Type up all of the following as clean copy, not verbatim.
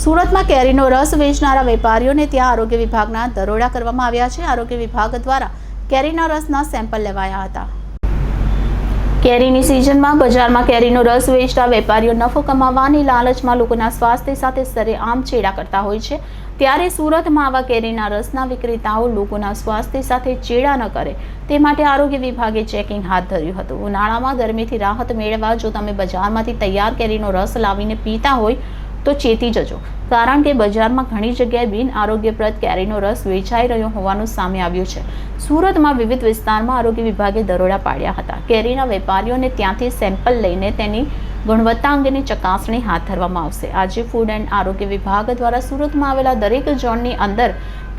સુરતમાં કેરીનો રસ વેચનારા વેપારીઓને ત્યાં આરોગ્ય વિભાગના દરોડા કરવામાં આવ્યા છે। આરોગ્ય વિભાગ દ્વારા કેરીના રસના સેમ્પલ લેવાયા હતા। કેરીની સિઝનમાં બજારમાં કેરીનો રસ વેચતા વેપારીઓ નફો કમાવાની લાલચમાં લોકોના સ્વાસ્થ્ય સાથે સરેઆમ છેડા કરતા હોય છે, ત્યારે સુરતમાં આવા કેરીના રસના વિક્રેતાઓ લોકોના સ્વાસ્થ્ય સાથે ચેડા ન કરે તે માટે આરોગ્ય વિભાગે ચેકિંગ હાથ ધર્યું હતું। ઉનાળામાં ગરમીથી રાહત મેળવવા જો તમે બજારમાંથી તૈયાર કેરીનો રસ લાવીને પીતા હોય તો ચેતી જજો, કારણ કે બજારમાં ઘણી જગ્યાએ બિન આરોગ્યપ્રદ કેરીનો રસ વેચાઈ રહ્યો હોવાનું સામે આવ્યું છે। સુરતમાં વિવિધ વિસ્તારમાં આરોગ્ય વિભાગે દરોડા પાડ્યા હતા। કેરીના વેપારીઓને ત્યાંથી સેમ્પલ લઈને તેની ગુણવત્તા અંગેની ચકાસણી હાથ ધરવામાં આવશે। આજે ફૂડ એન્ડ આરોગ્ય વિભાગ દ્વારા સુરતમાં આવેલા દરેક ઝોનની અંદર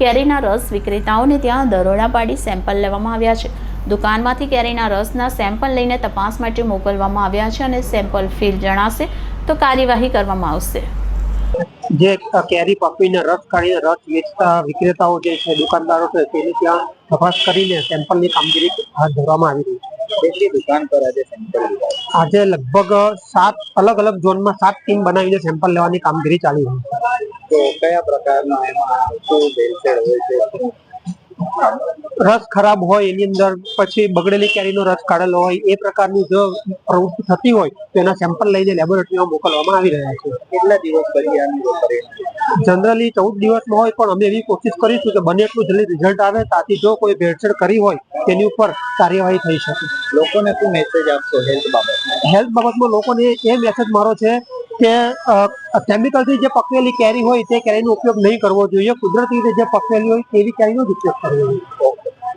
કેરીના રસ વિક્રેતાઓને ત્યાં દરોડા પાડી સેમ્પલ લેવામાં આવ્યા છે। દુકાનમાંથી કેરીના રસના સેમ્પલ લઈને તપાસ માટે મોકલવામાં આવ્યા છે અને સેમ્પલ ફેલ જણાશે તો કાર્યવાહી કરવામાં આવશે। જે કેરી પકવીને રસ કાઢીને રસ વેચતા વિક્રેતાઓ જે છે, દુકાનદારો છે, તેની ત્યાં તપાસ કરીને સેમ્પલની કામગીરી હાથ ધરવામાં આવી રહી છે। કેટલી દુકાન પર આજે સેમ્પલ આજે લગભગ 7 અલગ અલગ ઝોનમાં 7 ટીમ બનાવીને સેમ્પલ લેવાની કામગીરી ચાલી રહી છે। તો કયા પ્રકારના એમાં શું ભેળસેળ હોય છે? રસ ખરાબ હોય એની અંદર પછી બગડેલી કેરીનો રસ કાઢેલો હોય એ પ્રકારની જો પ્રવૃત્તિ થતી હોય તો એના સેમ્પલ લઈને લેબોરેટરીમાં મોકલવામાં આવી રહ્યા છે। કેટલા દિવસ પછી આનું પરિણામ? જનરલી 14 દિવસમાં હોય, પણ અમે એવી કોશિશ કરીશું કે બને એટલું જલ્દી રિઝલ્ટ આવે, તાથી જો કોઈ ભેળસેળ કરી હોય તેની ઉપર કાર્યવાહી થઈ શકે। લોકોને શું મેસેજ આપશો હેલ્થ બાબતમાં? હેલ્થ બાબતમાં લોકોને એ મેસેજ મારો છે કે કેમિકલથી જે પકવેલી કેરી હોય તે કેરીનો ઉપયોગ નહીં કરવો જોઈએ। કુદરતી રીતે જે પકવેલી હોય તેવી કેરીનો જ ઉપયોગ કરવો જોઈએ।